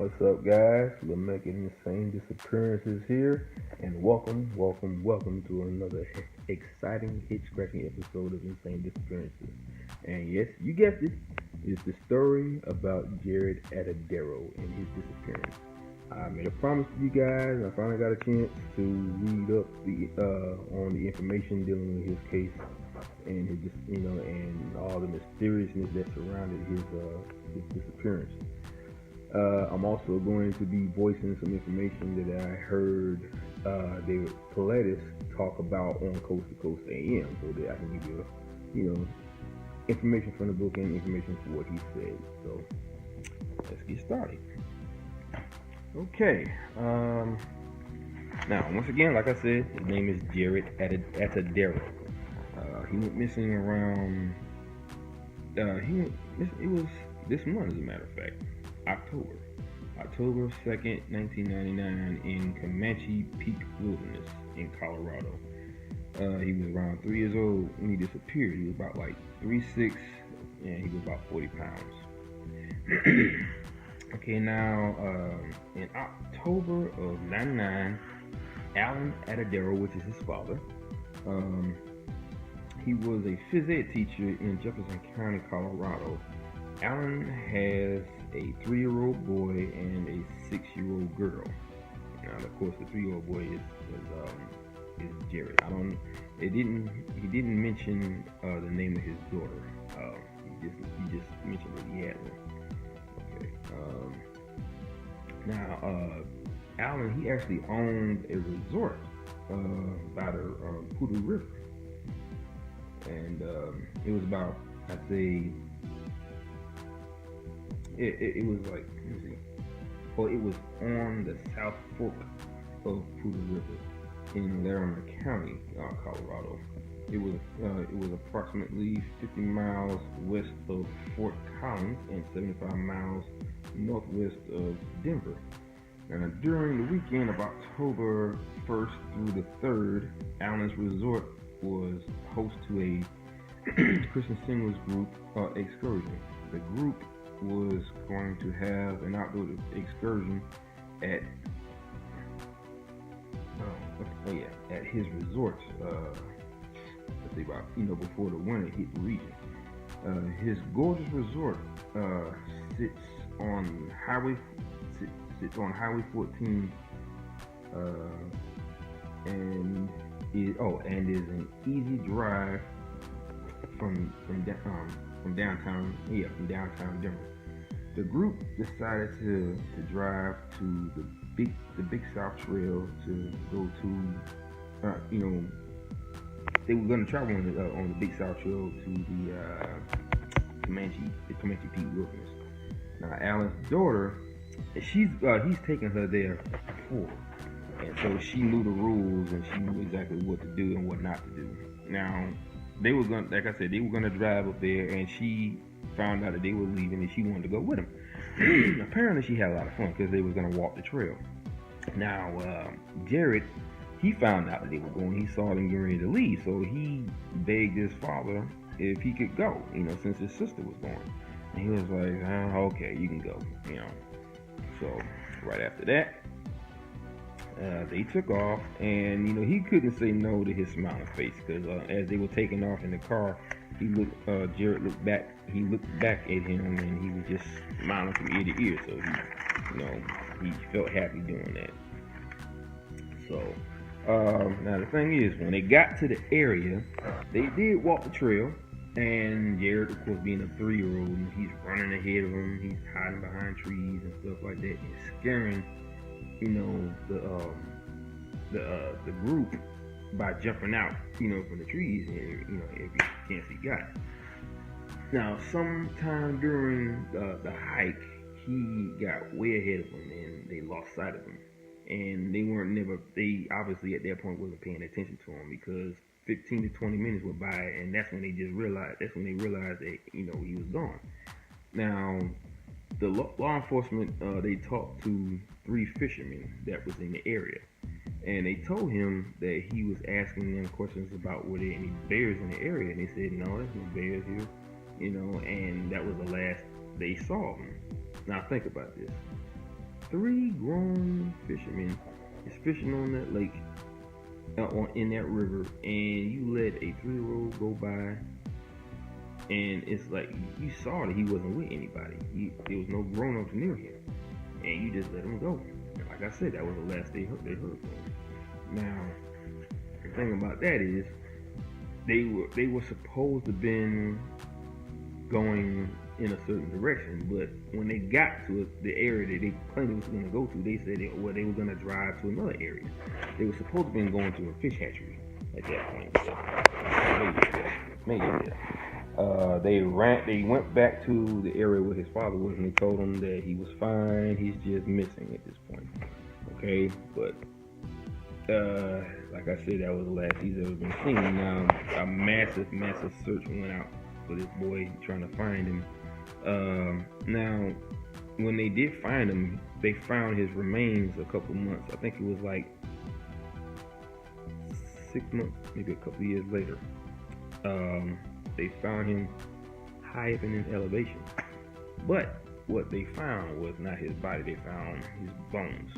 What's up, guys? We're making the same disappearances here, and welcome to another exciting, hit-scratching episode of Insane Disappearances. And yes, you guessed it, it's the story about Jaryd Atadero and his disappearance. I made a promise to you guys. I finally got a chance to read up on the information dealing with his case and and all the mysteriousness that surrounded his disappearance. I'm also going to be voicing some information that I heard David Paulides talk about on Coast to Coast AM, so that I can give you, information from the book and information for what he said. So let's get started. Okay. Now, once again, like I said, his name is Jaryd Atadero. He went missing around. It was this month, as a matter of fact. October 2nd, 1999, in Comanche Peak Wilderness in Colorado. He was around 3 years old when he disappeared. He was about like 3'6", and he was about 40 pounds. Okay, now, in October of 99, Alan Atadero, which is his father, he was a phys ed teacher in Jefferson County, Colorado. Alan has a 3-year-old boy and a 6-year-old girl. Now, of course, the 3-year-old boy is Jaryd. He didn't mention the name of his daughter. He just mentioned that he had one. Okay. Now, Alan, he actually owned a resort by the Poudre River, and it was about, I'd say. It was like, let me see. Well, it was on the South Fork of Poudre River in Larimer County, Colorado. It was approximately 50 miles west of Fort Collins and 75 miles northwest of Denver. Now, during the weekend of October 1st through the 3rd, Allen's resort was host to a Christian Singles group excursion. The group was going to have an outdoor excursion at his resort. Let's see, about before the winter hit the region. His gorgeous resort sits on Highway 14, and is an easy drive from downtown Denver. The group decided to drive to the Big South Trail to go to, they were going to travel on the Big South Trail to the Comanche Peak Wilderness. Now, Alan's daughter, he's taken her there before, and so she knew the rules and she knew exactly what to do and what not to do. Now, they were going, like I said, they were going to drive up there, and she found out that they were leaving and she wanted to go with them. Apparently she had a lot of fun because they were going to walk the trail. Now, Jaryd, he found out that they were going. He saw them getting ready to leave, so he begged his father if he could go, since his sister was going. And he was like, okay, you can go, So right after that, they took off, and he couldn't say no to his smiling face, because as they were taking off in the car, Jaryd looked back. He looked back at him, and he was just smiling from ear to ear. So he felt happy doing that. So now the thing is, when they got to the area, they did walk the trail, and Jaryd, of course, being a 3-year-old, he's running ahead of them. He's hiding behind trees and stuff like that, and scaring the group by jumping out, from the trees, every chance he got. Now, sometime during the hike, he got way ahead of them, and they lost sight of him. And they obviously at that point wasn't paying attention to him, because 15 to 20 minutes went by, and that's when they realized that, he was gone. Now, the law enforcement, they talked to 3 fishermen that was in the area, and they told him that he was asking them questions about were there any bears in the area, and they said, no, there's no bears here, and that was the last they saw him. Now think about this. 3 grown fishermen is fishing on that lake, in that river, and you let a 3-year-old go by, and it's like you saw that he wasn't with anybody. There was no grown-ups near him, and you just let him go. And like I said, that was the last they heard from him. Now, the thing about that is, they were supposed to have been going in a certain direction, but when they got to the area that they planned they was going to go to, they said they were going to drive to another area. They were supposed to have been going to a fish hatchery at that point. Maybe. They went back to the area where his father was, and they told him that he was fine. He's just missing at this point. Okay, but like I said, that was the last he's ever been seen. Now, a massive search went out for this boy, trying to find him. Now, when they did find him, they found his remains a couple months. I think it was like 6 months, maybe a couple years later. They found him high up in an elevation. But what they found was not his body. They found his bones.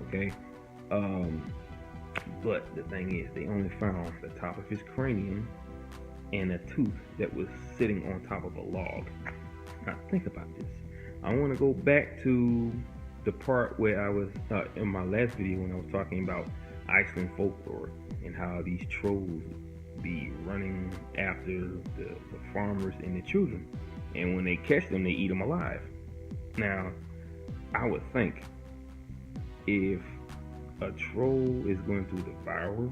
Okay? But the thing is, they only found the top of his cranium and a tooth that was sitting on top of a log. Now think about this. I want to go back to the part where I was in my last video when I was talking about Iceland folklore and how these trolls be running after the farmers and the children, and when they catch them, they eat them alive. Now, I would think if a troll is going to devour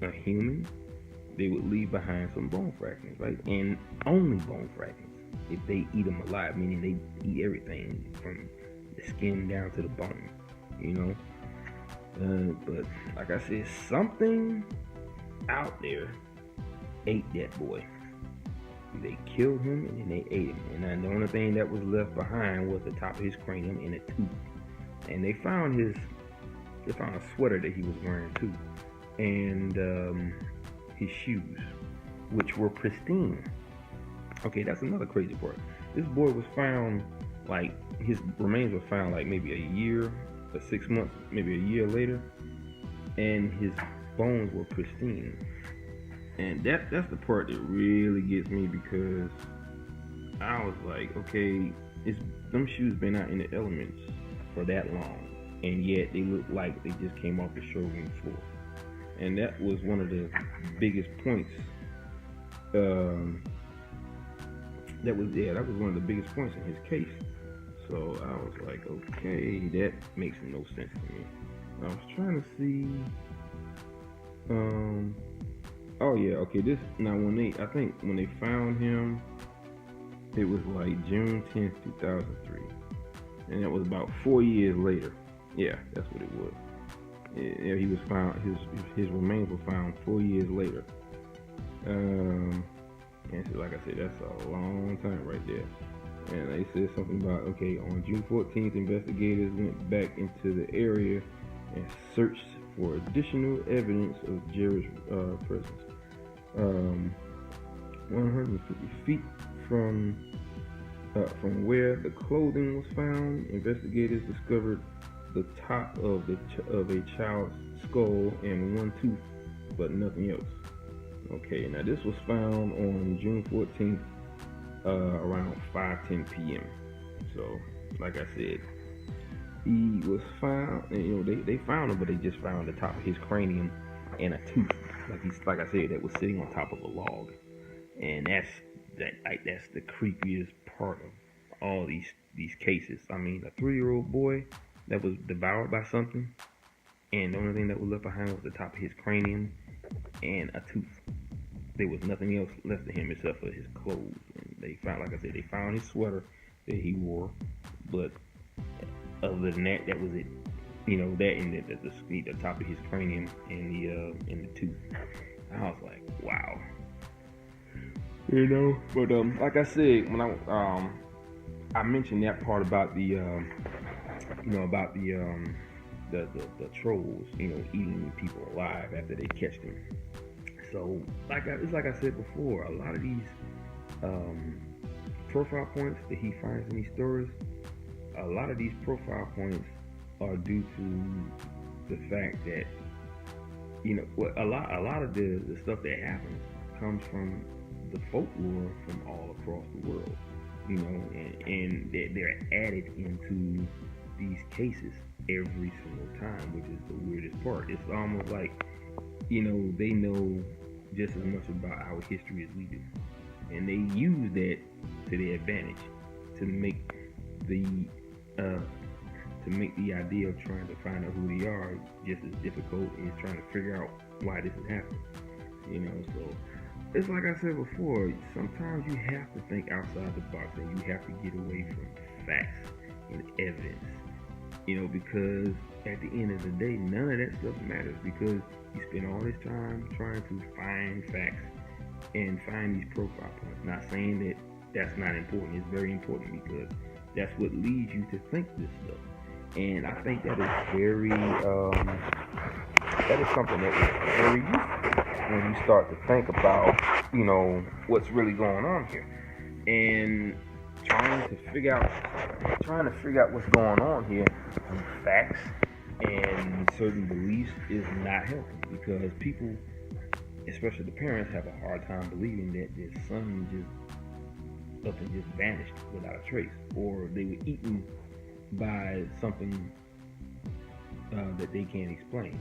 a human, they would leave behind some bone fragments, right? And only bone fragments. If they eat them alive, meaning they eat everything from the skin down to the bone, you know. But like I said, something out there ate that boy. They killed him and then they ate him. And then the only thing that was left behind was the top of his cranium and a tooth. And they found a sweater that he was wearing too, and his shoes, which were pristine. Okay, that's another crazy part. This boy was found, like, his remains were found like maybe a year or 6 months, maybe a year later, and his bones were pristine. And that's the part that really gets me, because I was like, okay, them shoes been out in the elements for that long, and yet they look like they just came off the showroom floor. And that was one of the biggest points. That was one of the biggest points in his case. So I was like, okay, that makes no sense to me. I was trying to see. Oh yeah, okay. I think when they found him, it was like June 10th, 2003, and that was about 4 years later. Yeah, that's what it was. Yeah, he was found. His remains were found 4 years later. And so, like I said, that's a long time right there. And they said something about, okay, on June 14th, investigators went back into the area and searched for additional evidence of Jaryd's presence. 150 feet from where the clothing was found, investigators discovered the top of a child's skull and one tooth, but nothing else. Okay, now this was found on June 14th, around 5:10 p.m. So, like I said, he was found, and they found him, but they just found the top of his cranium and a tooth, like I said, that was sitting on top of a log. And that's the creepiest part of all these cases. I mean, a 3-year-old boy that was devoured by something, and the only thing that was left behind was the top of his cranium and a tooth. There was nothing else left of him except for his clothes. And they found, like I said, they found his sweater that he wore, but other than that, that was it. That and the top of his cranium and the tooth. I was like, wow. But like I said, when I mentioned that part about the trolls, eating people alive after they catch them. So, it's like I said before, a lot of these profile points that he finds in these stories, a lot of these profile points are due to the fact that, you know, a lot of the stuff that happens comes from the folklore from all across the world, you know, and they're added into these cases every single time, which is the weirdest part. It's almost like, you know, they know just as much about our history as we do, and they use that to their advantage to make the idea of trying to find out who they are just as difficult as trying to figure out why this is happening. You know, so it's like I said before, sometimes you have to think outside the box and you have to get away from facts and evidence. You know, because at the end of the day, none of that stuff matters, because you spend all this time trying to find facts and find these profile points. Not saying that that's not important. It's very important, because that's what leads you to think this stuff. And I think that is very, that is something that is very useful when you start to think about, you know, what's really going on here. And trying to figure out what's going on here from facts and certain beliefs is not helping, because people, especially the parents, have a hard time believing that their son just up and just vanished without a trace, or they were eaten by something that they can't explain.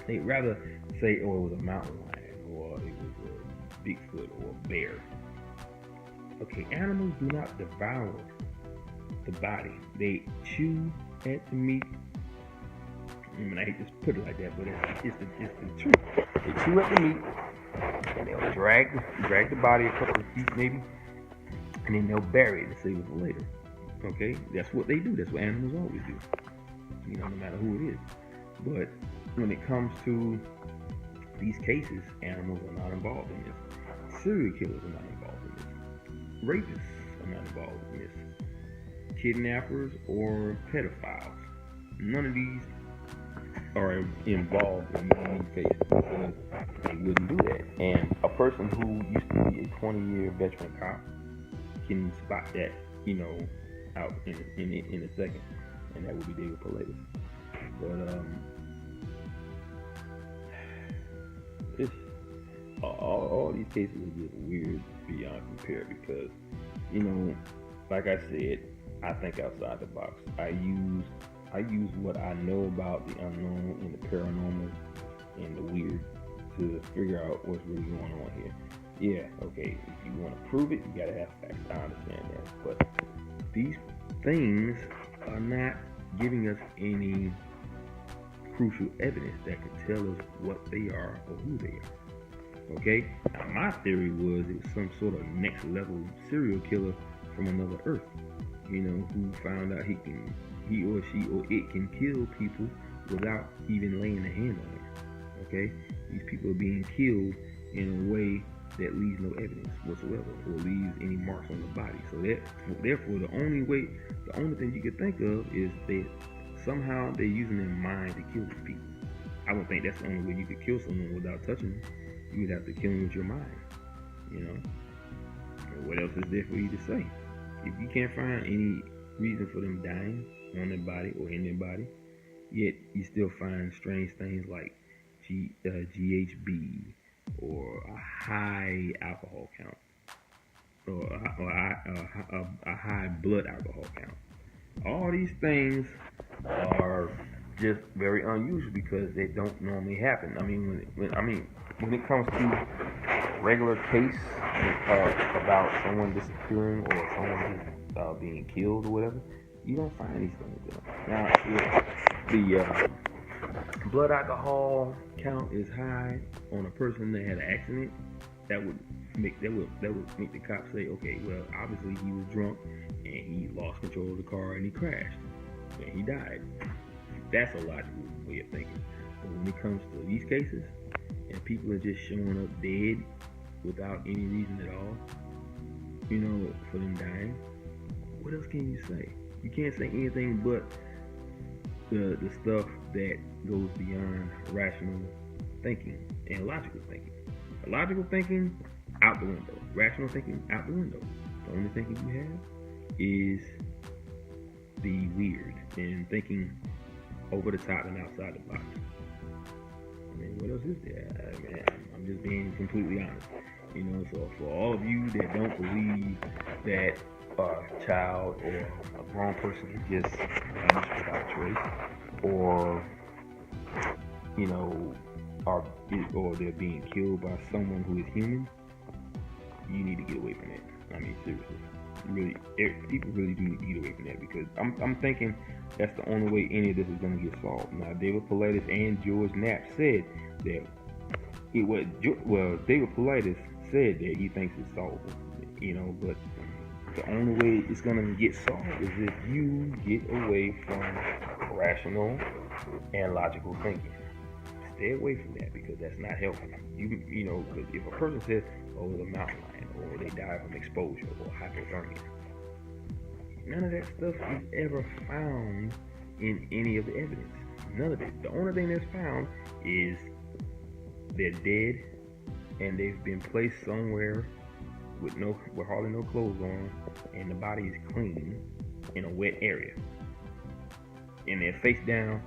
They'd rather say, oh, it was a mountain lion, or it was a Bigfoot, or a bear. Okay, animals do not devour the body. They chew at the meat. I mean, I hate to put it like that, but it's the truth. They chew at the meat, and they'll drag the body a couple of feet maybe, and then they'll bury it and save it for later. Okay, that's what they do. That's what animals always do. You know, no matter who it is. But when it comes to these cases, animals are not involved in this. Serial killers are not involved in this. Rapists are not involved in this. Kidnappers or pedophiles. None of these are involved in these cases, because they wouldn't do that. And a person who used to be a 20-year veteran cop can spot that, you know, out in a second, and that would be David Paulides. But it's all these cases are just weird beyond compare, because, you know, like I said, I think outside the box. I use what I know about the unknown and the paranormal and the weird to figure out what's really going on here. Yeah, okay, if you want to prove it, you gotta have facts. I understand that, but these things are not giving us any crucial evidence that could tell us what they are or who they are. Okay? Now, my theory was it was some sort of next level serial killer from another Earth, you know, who found out he or she or it can kill people without even laying a hand on them. Okay? These people are being killed in a way that leaves no evidence whatsoever, or leaves any marks on the body. So therefore, the only thing you can think of is that somehow they're using their mind to kill these people. I would think that's the only way you could kill someone without touching them. You would have to kill them with your mind. You know. What else is there for you to say? If you can't find any reason for them dying on their body or in their body, yet you still find strange things like GHB, or a high alcohol count, or a high blood alcohol count. All these things are just very unusual, because they don't normally happen. I mean, when it comes to regular case about someone disappearing or someone just being killed or whatever, you don't find these things. Now, if the blood alcohol count is high on a person that had an accident, that would make the cops say, okay, well, obviously he was drunk and he lost control of the car and he crashed and he died. That's a logical way of thinking. But when it comes to these cases and people are just showing up dead without any reason at all, you know, for them dying, what else can you say? You can't say anything but the stuff that goes beyond rational thinking and logical thinking. Logical thinking, out the window. Rational thinking, out the window. The only thinking you have is the weird, and thinking over the top and outside the box. I mean, what else is there? I'm just being completely honest. You know, so for all of you that don't believe that a child or a grown person is just vanished without a trace, or you know, or they're being killed by someone who is human, you need to get away from that. I mean, seriously, people really do need to get away from that, because I'm thinking that's the only way any of this is going to get solved. Now, David Paulides and George Knapp said that David Paulides said that he thinks it's solvable, you know, but the only way it's going to get solved is if you get away from rational and logical thinking. Stay away from that, because that's not helping. You know, because if a person says, "Oh, it's a mountain lion," or they die from exposure or hypothermia, none of that stuff is ever found in any of the evidence. None of it. The only thing that's found is they're dead and they've been placed somewhere with hardly no clothes on, and the body is clean in a wet area, and they're face down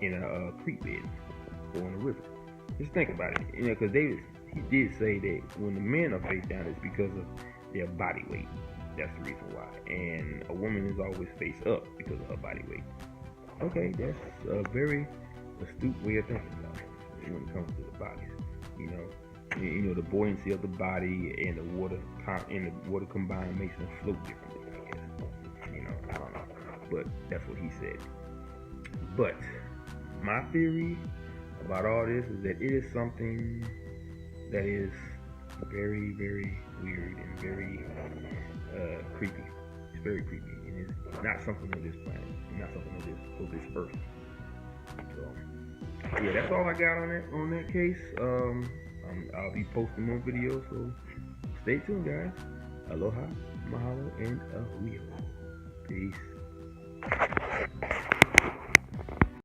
in a creek bed or in a river. Just think about it, you know, because he did say that when the men are face down, it's because of their body weight. That's the reason why. And a woman is always face up because of her body weight. Okay, that's a very astute way of thinking about it when it comes to the bodies. You know, the buoyancy of the body and the water combined makes them float differently, I guess. You know, I don't know, but that's what he said. But my theory about all this is that it is something that is very, very weird and very creepy. It's very creepy, and it's not something of this planet, not something of this earth. So yeah, that's all I got on that case. I'll be posting more videos, so stay tuned, guys. Aloha, mahalo, and ahuyo. Peace.